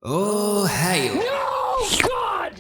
اوه هايو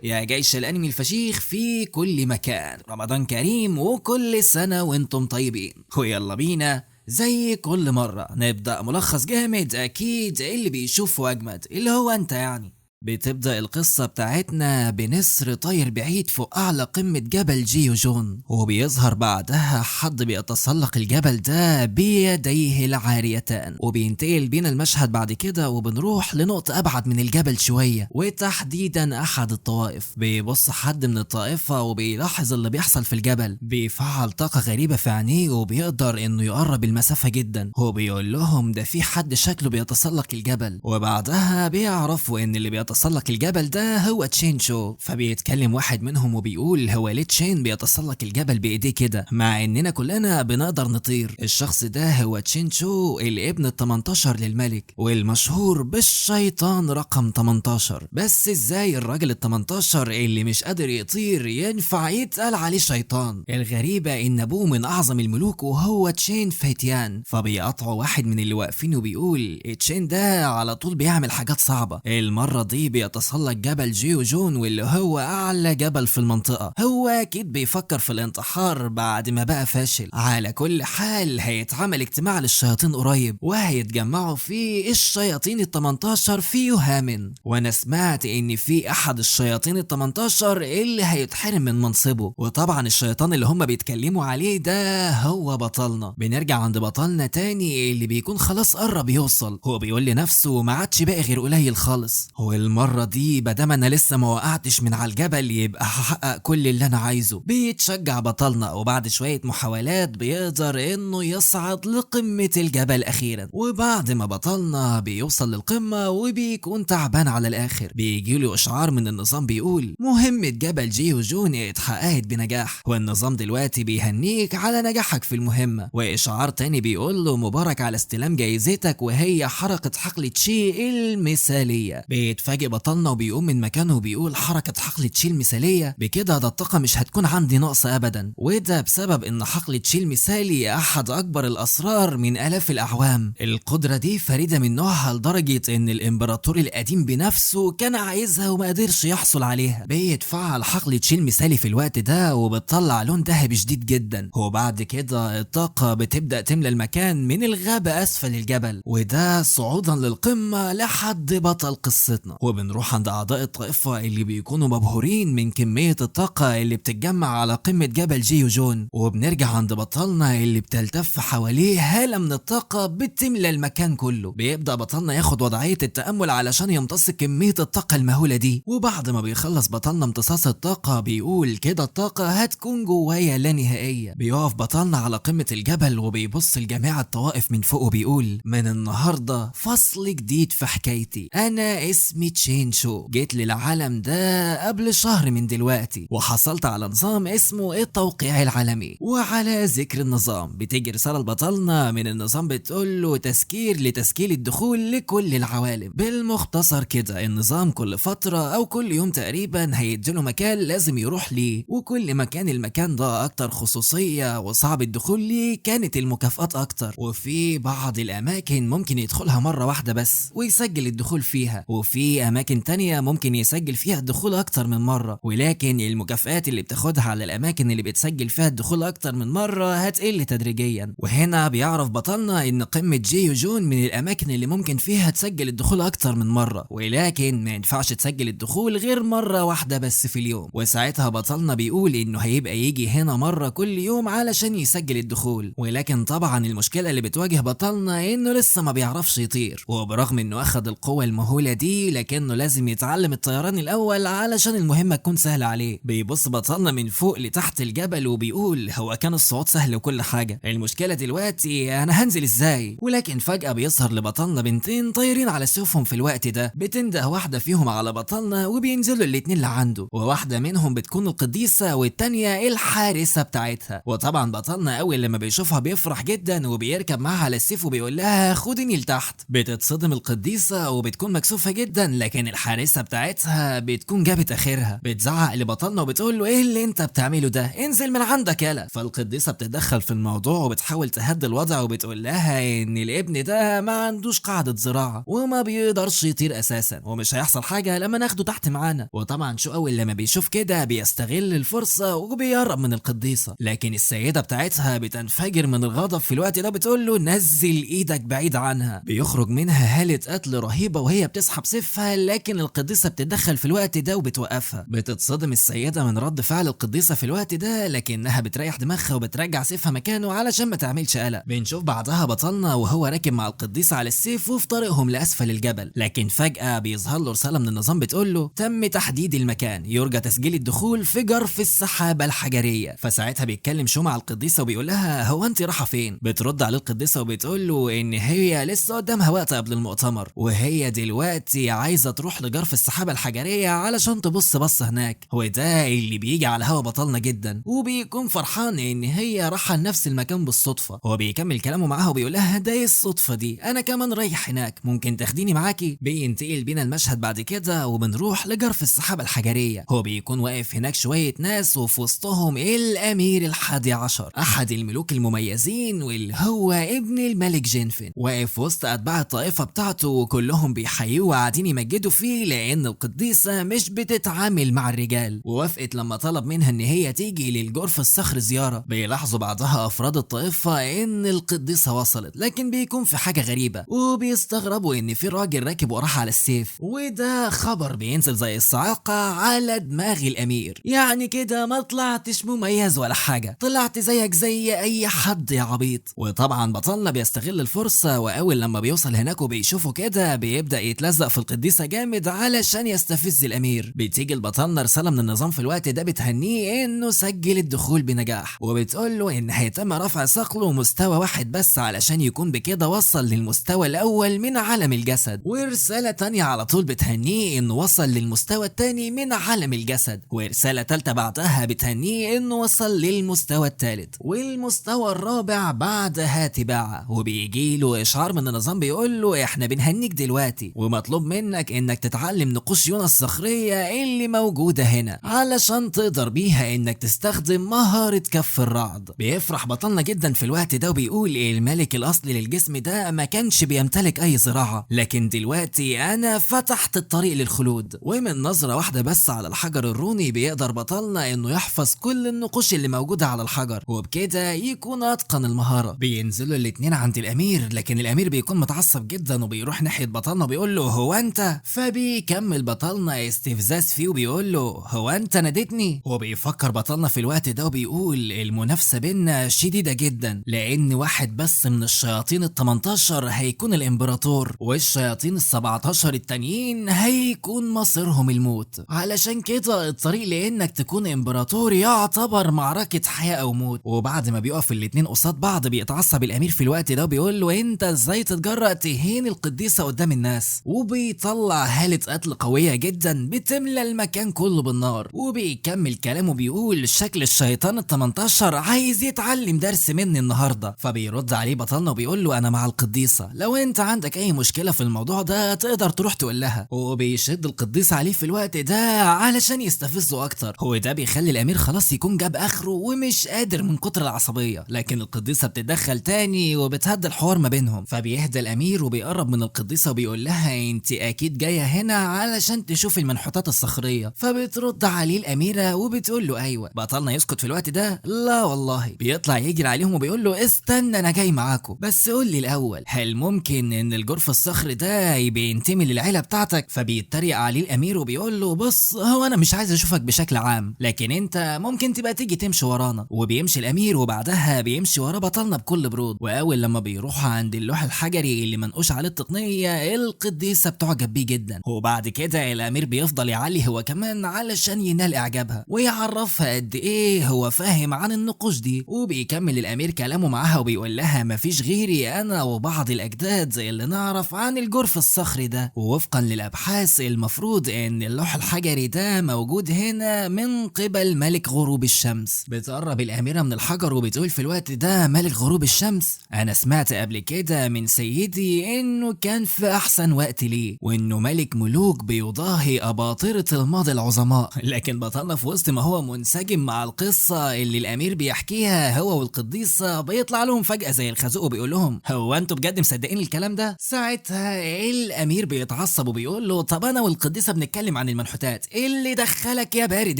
يا جيش الانمي الفشيخ في كل مكان، رمضان كريم وكل سنة وانتم طيبين. ويلا بينا زي كل مرة نبدأ ملخص جامد، اكيد اللي بيشوفه اجمد اللي هو انت يعني. بتبدأ القصة بتاعتنا بنسر طاير بعيد فوق أعلى قمة جبل جيو جون، وبيظهر بعدها حد بيتسلق الجبل ده بيديه العاريتان، وبينتقل بينا المشهد بعد كده وبنروح لنقطة أبعد من الجبل شوية، وتحديدا أحد الطوائف. بيبص حد من الطائفة وبيلاحظ اللي بيحصل في الجبل، بيفعل طاقة غريبة في عينيه وبيقدر إنه يقرب المسافة جدا. هو بيقول لهم ده في حد شكله بيتسلق الجبل، وبعدها بيعرفوا إن اللي بيتسلق الجبل ده هو تشين شو. فبيتكلم واحد منهم وبيقول هو ليه تشين بيتسلق الجبل بايديه كده مع اننا كلنا بنقدر نطير؟ الشخص ده هو تشين شو الابن ال18 للملك والمشهور بالشيطان رقم 18. بس ازاي الراجل ال18 اللي مش قادر يطير ينفع يتقال عليه شيطان؟ الغريبة ان ابوه من اعظم الملوك وهو تشين فيتيان. فبيقطعوا واحد من اللي واقفين وبيقول تشين ده على طول بيعمل حاجات صعبة. المرة دي بيتسلق جبل جيو جون واللي هو اعلى جبل في المنطقة. هو اكيد بيفكر في الانتحار بعد ما بقى فاشل. على كل حال هيتعمل اجتماع للشياطين قريب وهيتجمعوا فيه الشياطين ال18 في يوهامن، وانا سمعت ان في احد الشياطين ال18 اللي هيتحرم من منصبه. وطبعا الشيطان اللي هم بيتكلموا عليه ده هو بطلنا. بنرجع عند بطلنا تاني اللي بيكون خلاص قرب يوصل. هو بيقول لنفسه ما عادش باقي غير قليل خالص، هو المرة دي بدام انا لسه ما وقعتش من على الجبل يبقى هحقق كل اللي انا عايزه. بيتشجع بطلنا وبعد شوية محاولات بيقدر انه يصعد لقمة الجبل اخيرا. وبعد ما بطلنا بيوصل للقمة وبيكون تعبان على الاخر، بيجيله اشعار من النظام بيقول مهمة جبل جيو جون اتحققت بنجاح، والنظام دلوقتي بيهنيك على نجاحك في المهمة. واشعار تاني بيقول له مبارك على استلام جايزتك وهي حركة حقل تشي المثالية. بيتفاجئ بطلنا وبيقوم من مكانه وبيقول حركة حقل تشي المثالية؟ بكده ده الطاقة مش هتكون عندي ناقصة ابدا، وده بسبب ان حقل تشي المثالي احد اكبر الاسرار من الاف الاعوام. القدرة دي فريدة من نوعها لدرجة ان الامبراطور القديم بنفسه كان عايزها وما قدرش يحصل عليها. بيتفعل حقل تشي المثالي في الوقت ده وبتطلع لون ذهبي شديد جدا، وبعد كده الطاقة بتبدأ تملى المكان من الغابة اسفل الجبل، وده صعودا للقمة لحد بطل قصتنا. وبنروح عند اعضاء الطائفة اللي بيكونوا مبهورين من كمية الطاقة اللي بتتجمع على قمة جبل جيو جون، وبنرجع عند بطلنا اللي بتلتف حواليه هالة من الطاقة بتملى المكان كله. بيبدأ بطلنا ياخد وضعية التأمل علشان يمتص كمية الطاقة المهولة دي، وبعد ما بيخلص بطلنا امتصاص الطاقة بيقول كده الطاقة هتكون جوايا لا نهائية. بيقف بطلنا على قمة الجبل وبيبص لجميع الطوائف من فوق وبيقول من النهاردة فصل جديد في حكايتي، انا اسمي تشين شو، جيت للعالم ده قبل شهر من دلوقتي وحصلت على نظام اسمه التوقيع العالمي. وعلى ذكر النظام بتيجي رسالة لبطلنا من النظام بتقول له تسكير لتسجيل الدخول لكل العوالم. بالمختصر كده النظام كل فترة او كل يوم تقريبا هيديله مكان لازم يروح ليه، وكل مكان المكان ده اكتر خصوصية وصعب الدخول ليه كانت المكافآت اكتر، وفي بعض الاماكن ممكن يدخلها مرة واحدة بس ويسجل الدخول فيها، وفي اماكن تانية ممكن يسجل فيها الدخول اكتر من مرة، ولكن المكافآت اللي بتاخدها على الاماكن اللي بتسجل فيها الدخول اكتر من مرة هتقل تدريجيا. وهنا بيعرف بطلنا ان قمة جيو جون من الاماكن اللي ممكن فيها تسجل الدخول اكتر من مرة، ولكن ما ينفعش تسجل الدخول غير مرة واحدة بس في اليوم. وساعتها بطلنا بيقول انه هيبقى يجي هنا مرة كل يوم علشان يسجل الدخول، ولكن طبعا المشكلة اللي بتواجه بطلنا انه لسه ما بيعرفش يطير، وبرغم انه اخد القوة المهولة دي لكنه لازم يتعلم الطيران الاول علشان المهمة تكون سهلة عليه. بيبص بطلنا من فوق لتحت الجبل وبيقول هو كان الصعود سهل وكل حاجة، المشكلة دلوقتي انا هنزل ازاي؟ ولكن فجأة بيظهر لبطلنا بنتين طايرين على سيوفهم في الوقت ده. بتنده واحدة فيهم على بطلنا وبينزلوا الاتنين اللي عنده، وواحدة منهم بتكون القديسة والتانية الحارسة بتاعتها. وطبعا بطلنا اول لما بيشوفها بيفرح جدا وبيركب معاها على السيف وبيقول لها خدني لتحت. بتتصدم القديسة وبتكون مكسوفة جدا لكن الحارسة بتاعتها بتكون جابت اخرها، بتزعق لبطلنا وبتقول له ايه اللي انت بتعمله ده، انزل من عندك يالا. فالقديسة بتتدخل في الموضوع وبتحاول تهدي الوضع وبتقول لها ان الابن ده ما عندوش قاعدة زراعة وما بيقدرش يطير اساسا، ومش هيحصل حاجة لما ناخده تحت معانا. وطبعا شو اول لما بيشوف كده بيستغل الفرصة وبيقرب من القديسة، لكن السيدة بتاعتها بتنفجر من الغضب في الوقت ده، بتقول له نزل ايدك بعيد عنها. بيخرج منها هالة قتل رهيبة وهي بتسحب سيفها، لكن القديسة بتتدخل في الوقت ده وبتوقفها. بتتصدم السيدة من رد فعل القديسة في الوقت ده، لكنها بتريح دماغها وبترجع سيفها مكانه علشان ما تعملش قلق. بنشوف بعدها بطلنا وهو راكب مع القديسة على السيف وفي طريقهم لأسفل الجبل، لكن فجأة بيظهر له رسالة من النظام بتقول له تم تحديد المكان، يرجى تسجيل الدخول في جرف السحابة الحجرية. فساعتها بيتكلم شو مع القديسة وبيقول لها هو انت رايحة فين؟ بترد عليه القديسة وبتقول له ان هي لسه قدامها وقت قبل المؤتمر، وهي دلوقتي عايزة تروح لجرف السحابة الحجرية علشان تبص بص هناك. وده اللي بيجي على هوا بطلنا جدا، وبيكون فرحان ان هي رايحة لنفس المكان بالصدفة. هو بيكمل كلامه معاها وبيقول لها ده ايه الصدفة دي، انا كمان رايح هناك، ممكن تاخديني معاكي؟ بينتقل بينا المشهد بعد كده وبنروح لجرف السحابة الحجرية. هو بيكون واقف هناك شوية ناس وفي وسطهم الامير الحادي عشر، احد الملوك المميزين واللي هو ابن الملك جينفن، واقف وسط اتباع الطائفة بتاعته وكلهم بيحيوه وقاعدين يمجدوا فيه لان القديسة مش بتتعامل مع الرجال، ووافقت لما طلب منها ان هي تيجي للجرف الصخر زيارة. بيلاحظوا بعدها افراد الطائفة ان القديسة وصلت، لكن بيكون في حاجة غريبة وبيستغربوا ان في راجل راكب وراها على السيف، وده خبر بينزل زي الصاعقة على دماغ الامير. يعني كده ما طلعتش مميز ولا حاجة، طلعت زيك زي اي حد يا عبيط. وطبعا بطلنا بيستغل الفرصة، واول لما بيوصل هناك وبيشوفه كده بيبدأ يتلزق في القديسة جامد علشان يستفز الامير. بتيجي البطلنا رسالة من النظام في الوقت ده بتهنيه انه سجل الدخول بنجاح، وبتقول له ان هيتم رفع صقله مستوى واحد بس علشان يكون بكده وصل للمستوى الاول من عالم الجسد. ورسالة تانية على طول بتهنيه انه وصل للمستوى التاني من عالم الجسد، ورسالة تالتة بعدها بتهنيه انه وصل للمستوى التالت، والمستوى الرابع بعدها تباعه. وبيجي له اشعار من النظام بيقول له احنا بنهنيك دلوقتي ومطلوب منك انك تتعلم نقوش يونا الصخرية اللي موجودة هنا علشان تقدر بيها انك تستخدم مهارة كف الرعد. بيفرح بطلنا جدا في الوقت ده وبيقول الملك الاصلي للجسم ده ما كانش بيمتلك اي زراعة، لكن دلوقتي انا فتحت الطريق للخلود. ومن نظرة واحدة بس على الحجر الروني بيقدر بطلنا انه يحفظ كل النقوش اللي موجودة على الحجر، وبكده يكون اتقن المهارة. بينزلوا الاتنين عند الامير، لكن الامير بيكون متعصب جدا وبيروح ناحية بطلنا وبيقول له هو انت؟ فبيكمل بطلنا استفزاز فيه وبيقول له هو انت ناديتني؟ وبيفكر بطلنا في الوقت ده وبيقول المنافسة بينا شديدة جدا، لان واحد بس من الشياطين ال18 هيكون الامبراطور، والشياطين ال17 التانيين هيكون مصيرهم الموت. علشان كده الطريق لانك تكون امبراطور يعتبر معركة حياة او موت. وبعد ما بيقف الاتنين قصاد بعض بيتعصب الامير في الوقت ده وبيقول له انت ازاي تتجرأ تهين القديسة قدام الناس؟ وبيطلع هالة قتل قوية جدا بتملى المكان كله بالنار. وبيكمل كلامه بيقول شكل الشيطان ال18 عايز يتعلم درس مني النهارده. فبيرد عليه بطلنا وبيقول له انا مع القديسة، لو انت عندك اي مشكلة في الموضوع ده تقدر تروح تقول لها. وبيشد القديسة عليه في الوقت ده علشان يستفزه اكتر، هو ده بيخلي الامير خلاص يكون جاب اخره ومش قادر من كتر العصبية، لكن القديسة بتتدخل تاني وبتهدي الحوار ما بينهم. فبيهدى الامير وبيقرب من القديسة وبيقول لها انت اكيد جاية هنا علشان تشوف المنحوتات الصخرية. فبترد عليه الاميرة وبتقول له ايوه. بطلنا يسكت في الوقت ده، لا والله. بيطلع يجري عليهم وبيقول له استنى انا جاي معاكم، بس قول لي الاول هل ممكن ان الجرف الصخري ده بينتمي للعيلة بتاعتك؟ فبيتريق عليه الامير وبيقول له بص هو انا مش عايز اشوفك بشكل عام، لكن انت ممكن تبقى تيجي تمشي ورانا. وبيمشي الامير وبعدها بيمشي ورا بطلنا بكل برود. واول لما بيروحوا عند اللوح الحجري اللي منقوش عليه التقنية القديسة بتعجب بيه جدا، وبعد كده الامير بيفضل يعلي هو كمان علشان ينال اعجابها ويعرفها قد ايه هو فاهم عن النقوش دي. وبيكمل الامير كلامه معاها وبيقول لها مفيش غيري انا وبعض الاجداد زي اللي نعرف عن الجرف الصخري ده، ووفقا للابحاث المفروض ان اللوح الحجري ده موجود هنا من قبل ملك غروب الشمس. بتقرب الاميرة من الحجر وبتقول في الوقت ده ملك غروب الشمس انا سمعت قبل كده من سيدي انه كان في احسن وقت ليه، وانه انه ملك ملوك بيضاهي اباطرة الماضي العظماء. لكن بطلنا في وسط ما هو منسجم مع القصة اللي الامير بيحكيها هو والقديسة، بيطلع لهم فجأة زي الخازوق وبيقول لهم هو انتوا بجد مصدقين الكلام ده؟ ساعتها الامير بيتعصب وبيقول له طب انا والقديسة بنتكلم عن المنحوتات، اللي دخلك يا بارد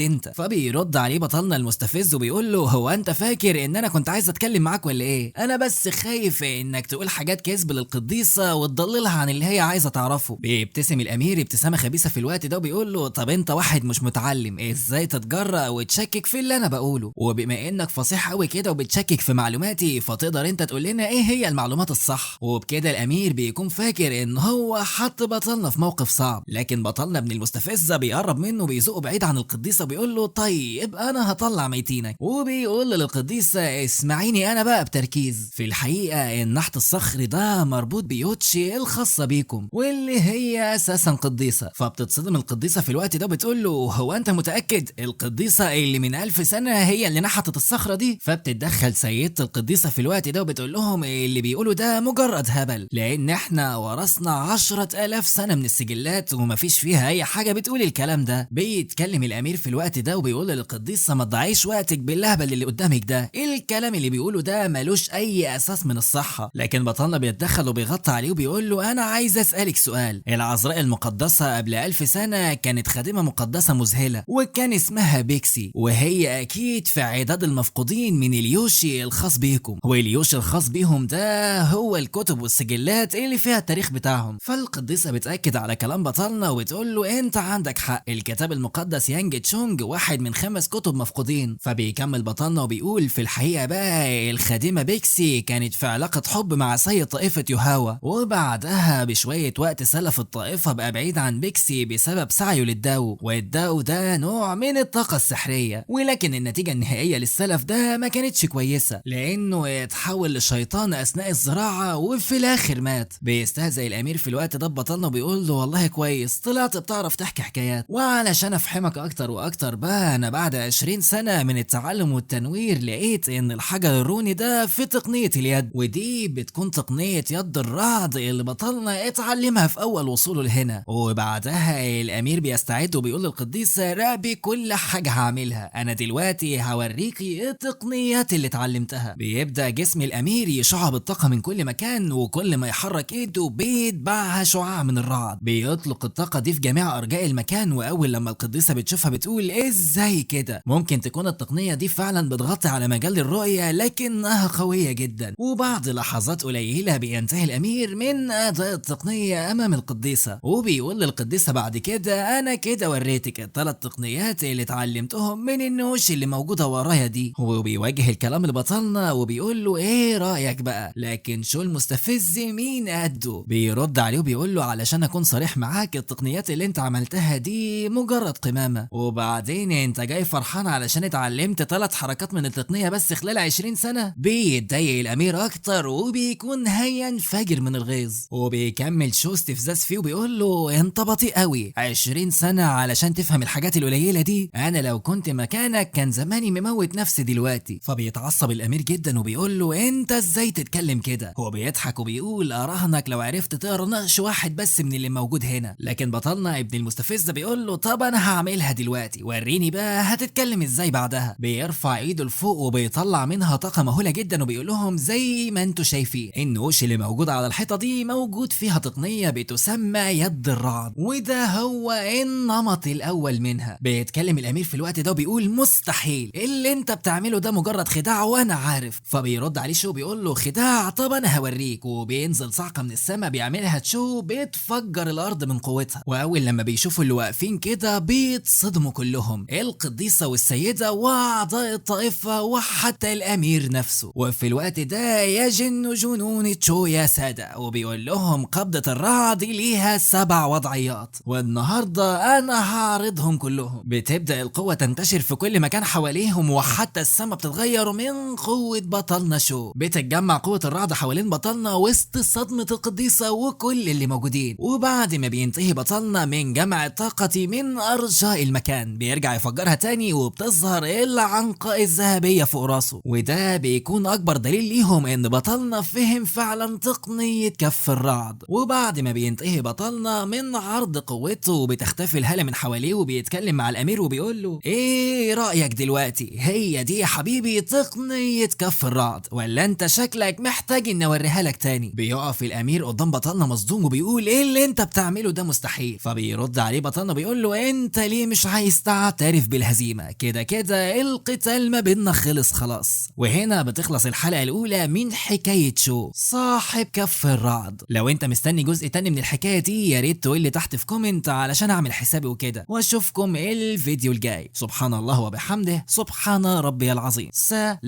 انت؟ فبيرد عليه بطلنا المستفز وبيقول له هو انت فاكر ان انا كنت عايز اتكلم معاك ولا ايه؟ انا بس خايف انك تقول حاجات كذب للقديسة وتضللها عن اللي هي عايزة تعرفه. بيبتسم الامير ابتسامة خبيثة في الوقت ده وبيقول له طب انت واحد مش متعلم، ازاي تتجرأ وتشكك في اللي انا بقوله؟ وبما انك فصيح قوي كده وبتشكك في معلوماتي، فتقدر انت تقول لنا ايه هي المعلومات الصح؟ وبكده الامير بيكون فاكر ان هو حط بطلنا في موقف صعب، لكن بطلنا ابن المستفزة بيقرب منه وبيزقه بعيد عن القديسة وبيقول له طيب انا هطلع ميتينك. وبيقول للقديسة اسمعيني انا بقى بتركيز، في الحقيقة النحت الصخري ده مربوط بيوتشي الخاصة بيكم واللي هي اساسا قديسة. فبتتصدم القديسة في الوقت ده بتقول له هو انت متأكد القديسة اللي من 1000 سنة هي اللي نحتت الصخرة دي؟ فبتتدخل سيدة القديسة في الوقت ده وبتقول لهم اللي بيقولوا ده مجرد هبل، لان احنا ورثنا 10,000 سنة من السجلات ومفيش فيها اي حاجة بتقول الكلام ده. بيتكلم الامير في الوقت ده وبيقول للقديسة ما تضيعيش وقتك باللهبل اللي قدامك ده، الكلام اللي بيقوله ده ملوش اي اساس من الصحة. لكن بطلنا بيتدخل وبيغطي عليه وبيقول له انا عايز اسألك سؤال، العذراء المقدسة قبل 1000 سنة كانت خادمة مقدسة مذهلة وكان اسمها بيكسي، وهي اكيد في عداد المفقودين من اليوشي الخاص بيكم، واليوشي الخاص بيهم ده هو الكتب والسجلات اللي فيها التاريخ بتاعهم. فالقديسة بتأكد على كلام بطلنا وبتقول له انت عندك حق، الكتاب المقدس يانج تشونج واحد من 5 كتب مفقودين. فبيكمل بطلنا وبيقول في الحقيقة بقى الخادمة بيكسي كانت في علاقة حب مع سيد طائفة يوهاوا، وبعدها بشوية وقت سلف الطائفة بقى بعيد عن بيكسي بسبب سعيه للداو، والداو ده نوع من الطاقة السحرية، ولكن النتيجة النهائية للسلف ده ما كانتش كويسة لانه اتحول لشيطان اثناء الزراعة وفي الاخر مات. بيستهزئ الامير في الوقت ده بطلنا وبيقول له والله كويس طلعت بتعرف تحكي حكايات، وعلشان افهمك اكتر واكتر بقى انا بعد 20 سنة من التعلم والتنوير لقيت ان الحجر الروني ده في تقنية اليد، ودي بتكون تقنية يد الرعد اللي بطلنا اتعلمها في اول وصوله لهنا. وبعدها الامير بيستعد وبيقول للقديسة راقبي كل حاجة هعملها، انا دلوقتي هوريكي التقنيات اللي اتعلمتها. بيبدأ جسم الامير يشع بالطاقة من كل مكان، وكل ما يحرك ايده بيتبعها شعاع من الرعد بيطلق الطاقة دي في جميع ارجاء المكان. واول لما القديسة بتشوفها بتقول ازاي كده؟ ممكن تكون التقنية دي فعلا بتغطي على مجال الرؤية لكنها قوية جدا. وبعد لحظات قليلة بينتهي الامير من اداء التقنية امام القديسة، وبيقول للقديسة بعد كده انا كده وريتك ال3 تقنيات اللي اتعلمتهم من النوش اللي موجودة ورايا دي. وبيواجه الكلام لبطلنا وبيقول له ايه رأيك بقى؟ لكن شو المستفز مين قده؟ بيرد عليه وبيقول له علشان اكون صريح معاك التقنيات اللي انت عملتها دي مجرد قمامة، وبعدين انت جاي فرحان علشان اتعلمت 3 حركات من التقنية بس خلال 20 سنة؟ بيتضايق الامير اكتر وبيكون هينفجر من الغيظ، وبيكمل شو استفزاز فيه وبيقول له انت بطيء قوي، 20 سنة علشان تفهم الحاجات القليلة دي؟ انا لو كنت مكانك كان زماني مموت نفسي دلوقتي. فبيتعصب الامير جدا وبيقول له انت ازاي تتكلم كده؟ هو بيضحك وبيقول اراهنك لو عرفت تقرا نقش واحد بس من اللي موجود هنا. لكن بطلنا ابن المستفز بيقول له طب انا هعملها دلوقتي، وريني بقى هتتكلم ازاي بعدها. بيرفع ايده لفوق وبيطلع منها طاقة مهولة جدا وبيقول لهم زي ما انتوا شايفين النقوش اللي موجودة على الحيطة دي موجود فيها تقنية بتسمى يد الرعد، وده هو النمط الاول منها. بيتكلم الامير في الوقت ده وبيقول مستحيل، اللي انت بتعمله ده مجرد خداع وانا عارف. فبيرد عليه شو بيقول له خداع؟ طب انا هوريك. وبينزل صعقة من السماء بيعملها تشو بتفجر الارض من قوتها، واول لما بيشوفوا اللي واقفين كده بيتصدموا كلهم، القديسة والسيدة واعضاء الطائفة وحتى الامير نفسه. وفي الوقت ده يجن جنون تشو يا سادة وبيقول لهم قبضة الرعد ليها 7 وضعيات والنهاردة انا هعرضهم كلهم. بتبدأ القوة تنتشر في كل مكان حواليهم وحتى السماء بتتغير من قوة بطلنا شو. بتتجمع قوة الرعد حوالين بطلنا وسط صدمة القديسة وكل اللي موجودين. وبعد ما بينتهي بطلنا من جمع الطاقة من أرجاء المكان بيرجع يفجرها تاني وبتظهر العنقاء الذهبية فوق راسه، وده بيكون أكبر دليل ليهم إن بطلنا فهم فعلا تقنية كف الرعد. وبعد ما بينتهي بطلنا بطلنا من عرض قوته بتختفي الهالة من حواليه وبيتكلم مع الامير وبيقول له ايه رأيك دلوقتي؟ هي دي يا حبيبي تقنية كف الرعد، ولا انت شكلك محتاج اني اوريها لك تاني؟ بيقف الامير قدام بطلنا مصدوم وبيقول ايه اللي انت بتعمله ده مستحيل. فبيرد عليه بطلنا بيقول له انت ليه مش عايز تعترف بالهزيمة؟ كده كده القتال ما بيننا خلص خلاص. وهنا بتخلص الحلقة الاولى من حكاية شو صاحب كف الرعد. لو انت مستني جزء تاني من الحكاية دي يا ريت تقول لي تحت في كومنت علشان اعمل حسابي وكده، واشوفكم الفيديو الجاي. سبحان الله وبحمده، سبحان ربي العظيم. سلام.